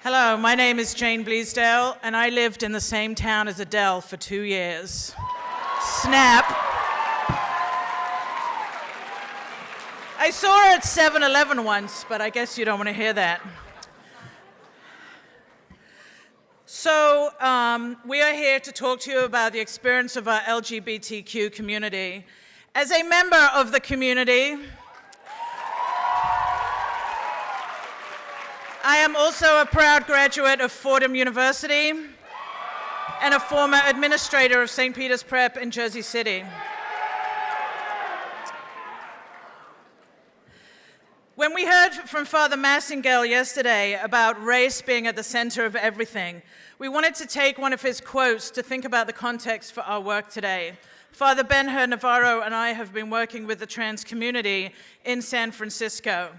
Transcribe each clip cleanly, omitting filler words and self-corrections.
Hello, my name is Jane Bleasdale, and I lived in the same town as Adele for 2 years. Snap. I saw her at 7-Eleven once, but I guess you don't want to hear that. So we are here to talk to you about the experience of our LGBTQ community. As a member of the community, I am also a proud graduate of Fordham University and a former administrator of St. Peter's Prep in Jersey City. When we heard from Father Massingale yesterday about race being at the center of everything, we wanted to take one of his quotes to think about the context for our work today. Father Benhur, Navarro, and I have been working with the trans community in San Francisco.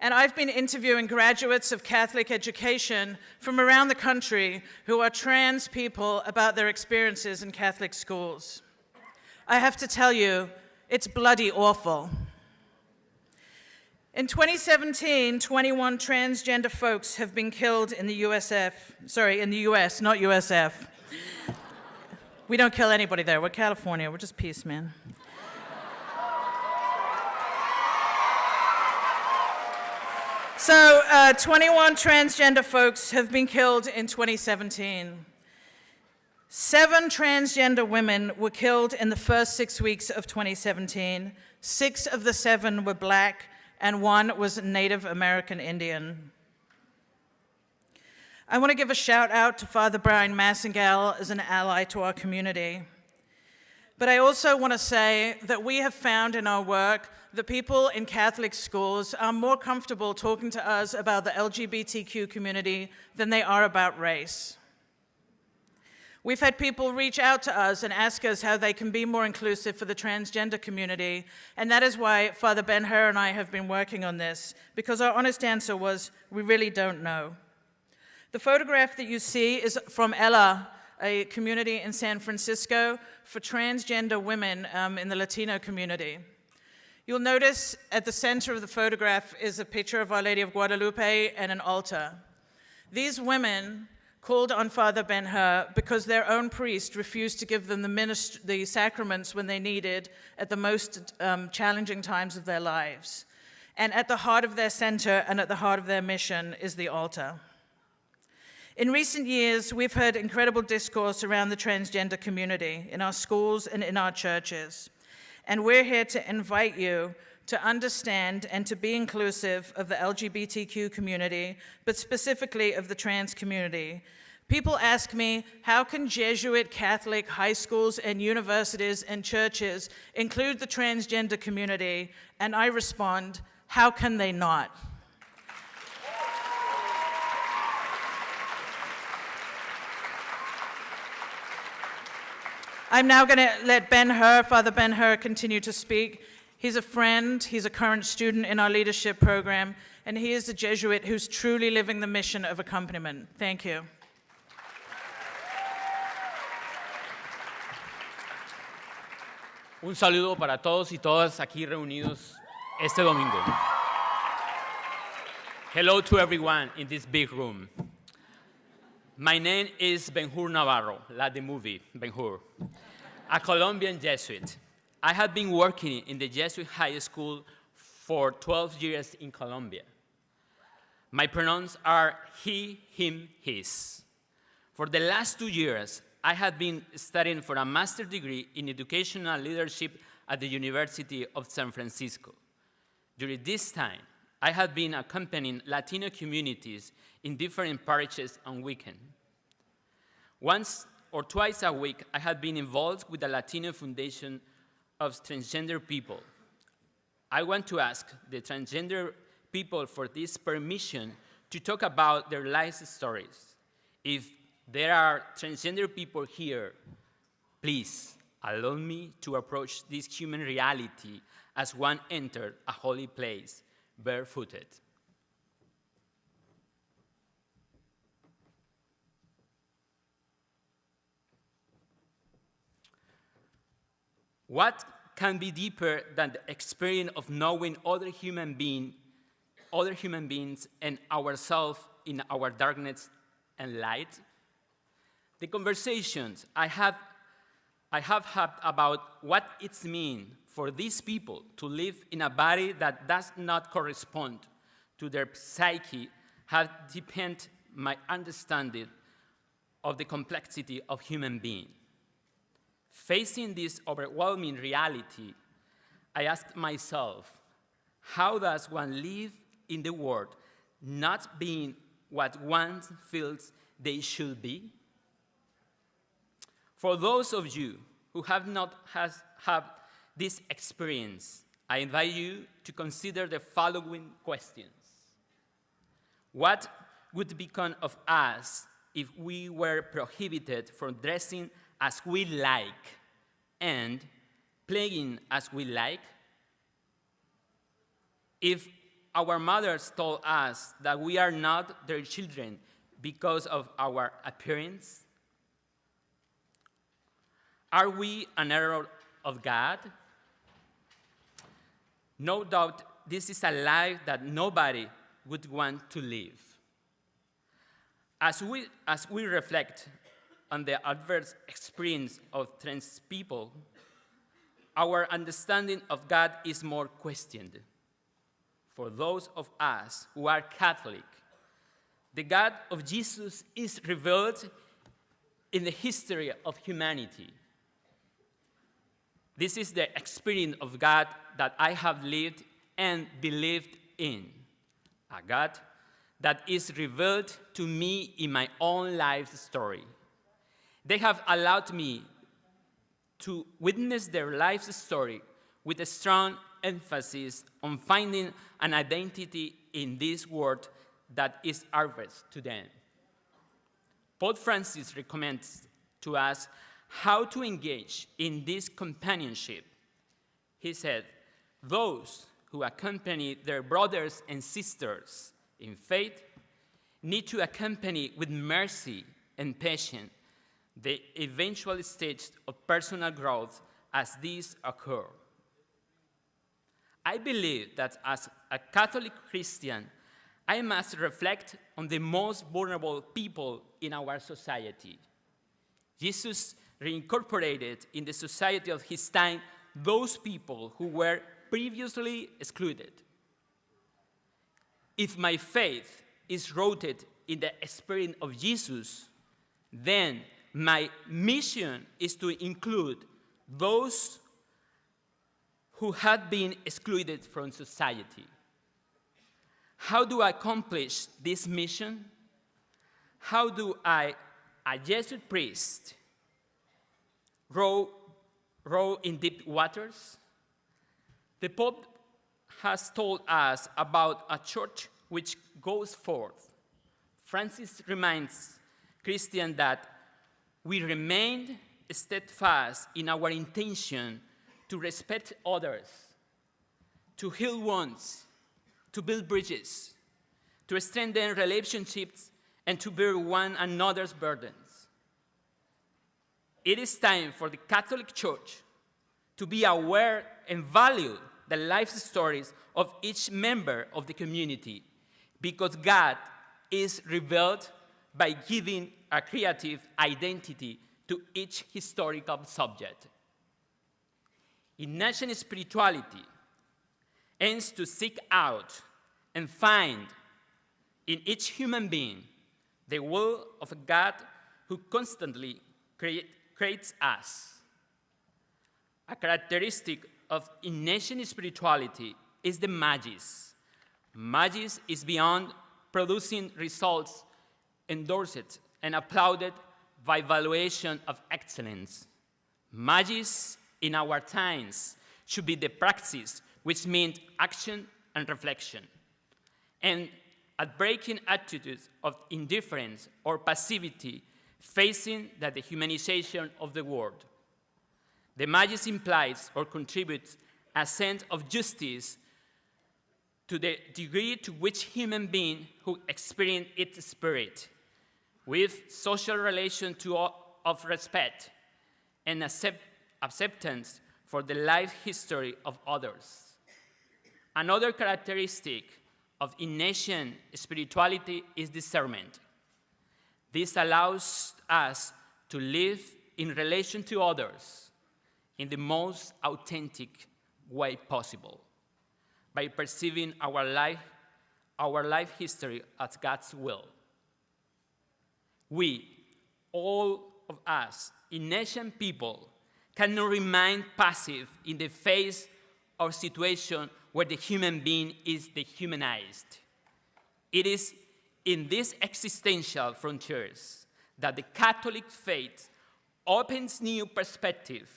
And I've been interviewing graduates of Catholic education from around the country who are trans people about their experiences in Catholic schools. I have to tell you, it's bloody awful. In 2017, 21 transgender folks have been killed in the US, not USF. We don't kill anybody there. We're California. We're just peace, man. So 21 transgender folks have been killed in 2017. 7 transgender women were killed in the first 6 weeks of 2017. 6 of the 7 were Black, and 1 was Native American Indian. I want to give a shout out to Father Brian Massingale as an ally to our community. But I also want to say that we have found in our work that people in Catholic schools are more comfortable talking to us about the LGBTQ community than they are about race. We've had people reach out to us and ask us how they can be more inclusive for the transgender community, and that is why Father Benhur and I have been working on this, because our honest answer was, we really don't know. The photograph that you see is from Ella, a community in San Francisco for transgender women in the Latino community. You'll notice at the center of the photograph is a picture of Our Lady of Guadalupe and an altar. These women called on Father Benhur because their own priest refused to give them the sacraments when they needed at the most challenging times of their lives. And at the heart of their center and at the heart of their mission is the altar. In recent years, we've heard incredible discourse around the transgender community in our schools and in our churches. And we're here to invite you to understand and to be inclusive of the LGBTQ community, but specifically of the trans community. People ask me, how can Jesuit Catholic high schools and universities and churches include the transgender community? And I respond, how can they not? I'm now going to let Father Benhur, continue to speak. He's a friend, he's a current student in our leadership program, and he is a Jesuit who's truly living the mission of accompaniment. Thank you. Un saludo para todos y todas aquí reunidos este domingo. Hello to everyone in this big room. My name is Benhur Navarro, like the movie Benhur, a Colombian Jesuit. I have been working in the Jesuit high school for 12 years in Colombia. My pronouns are he, him, his. For the last 2 years, I have been studying for a master's degree in educational leadership at the University of San Francisco. During this time, I have been accompanying Latino communities in different parishes on weekends. Once or twice a week, I have been involved with the Latino Foundation of Transgender People. I want to ask the transgender people for this permission to talk about their life stories. If there are transgender people here, please allow me to approach this human reality as one entered a holy place, barefooted. What can be deeper than the experience of knowing other human beings and ourselves in our darkness and light? The conversations I have had about what it means for these people to live in a body that does not correspond to their psyche have deepened my understanding of the complexity of human being. Facing this overwhelming reality, I asked myself, how does one live in the world not being what one feels they should be? For those of you who have not had this experience, I invite you to consider the following questions. What would become of us if we were prohibited from dressing as we like and playing as we like? If our mothers told us that we are not their children because of our appearance? Are we an error of God? No doubt this is a life that nobody would want to live. As we reflect on the adverse experience of trans people, our understanding of God is more questioned. For those of us who are Catholic, the God of Jesus is revealed in the history of humanity. This is the experience of God that I have lived and believed in, a God that is revealed to me in my own life story. They have allowed me to witness their life story with a strong emphasis on finding an identity in this world that is ours to them. Pope Francis recommends to us how to engage in this companionship. He said, those who accompany their brothers and sisters in faith need to accompany with mercy and patience the eventual stage of personal growth as these occur. I believe that as a Catholic Christian, I must reflect on the most vulnerable people in our society. Jesus reincorporated in the society of his time those people who were previously excluded. If my faith is rooted in the spirit of Jesus, then my mission is to include those who had been excluded from society. How do I accomplish this mission? How do I, a Jesuit priest, row in deep waters? The Pope has told us about a church which goes forth. Francis reminds Christians that we remain steadfast in our intention to respect others, to heal wounds, to build bridges, to strengthen relationships, and to bear one another's burdens. It is time for the Catholic Church to be aware and value the life stories of each member of the community, because God is revealed by giving a creative identity to each historical subject. Ignatian spirituality aims to seek out and find in each human being the will of a God who constantly creates us. A characteristic of Ignatian spirituality is the magis. Magis is beyond producing results endorsed and applauded by valuation of excellence. Magis in our times should be the praxis, which means action and reflection, and at breaking attitudes of indifference or passivity facing the dehumanization of the world. The magis implies or contributes a sense of justice to the degree to which human beings who experience its spirit with social relation of respect and acceptance for the life history of others. Another characteristic of Ignatian spirituality is discernment. This allows us to live in relation to others in the most authentic way possible, by perceiving our life history as God's will. We, all of us, Ignatian people, cannot remain passive in the face of situation where the human being is dehumanized. It is in these existential frontiers that the Catholic faith opens new perspective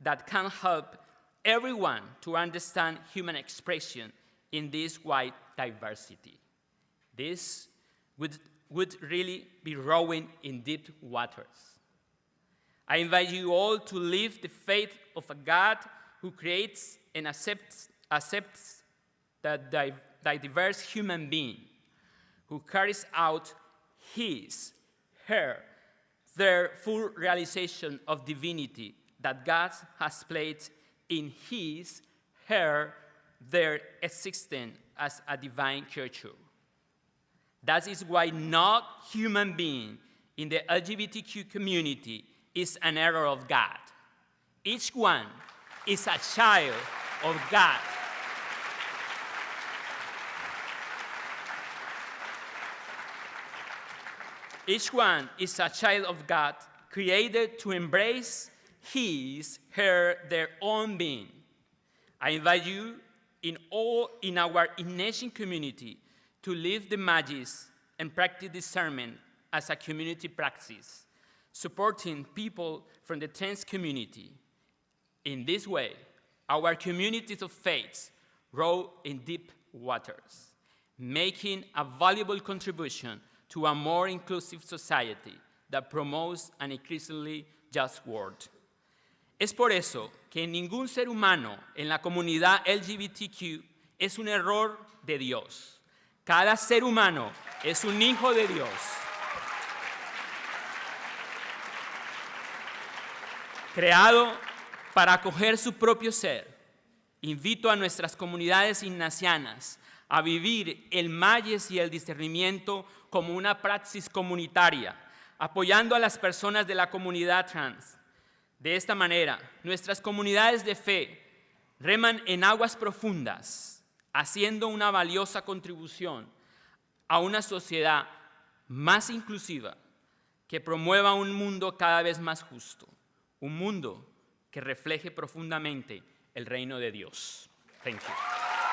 that can help everyone to understand human expression in this wide diversity. This would really be rowing in deep waters. I invite you all to live the faith of a God who creates and accepts the diverse human being, who carries out their full realization of divinity that God has placed in their existence as a divine creature. That is why no human being in the LGBTQ community is an error of God. Each one is a child of God. Each one is a child of God, created to embrace their own being. I invite you in our Ignatian community to live the magic and practice discernment as a community practice, supporting people from the trans community. In this way, our communities of faith row in deep waters, making a valuable contribution to a more inclusive society that promotes an increasingly just world. Es por eso que ningún ser humano en la comunidad LGBTQ es un error de Dios. Cada ser humano es un hijo de Dios. Creado para acoger su propio ser. Invito a nuestras comunidades ignacianas a vivir el mayes y el discernimiento como una praxis comunitaria, apoyando a las personas de la comunidad trans. De esta manera, nuestras comunidades de fe reman en aguas profundas, haciendo una valiosa contribución a una sociedad más inclusiva que promueva un mundo cada vez más justo, un mundo que refleje profundamente el reino de Dios. Thank you.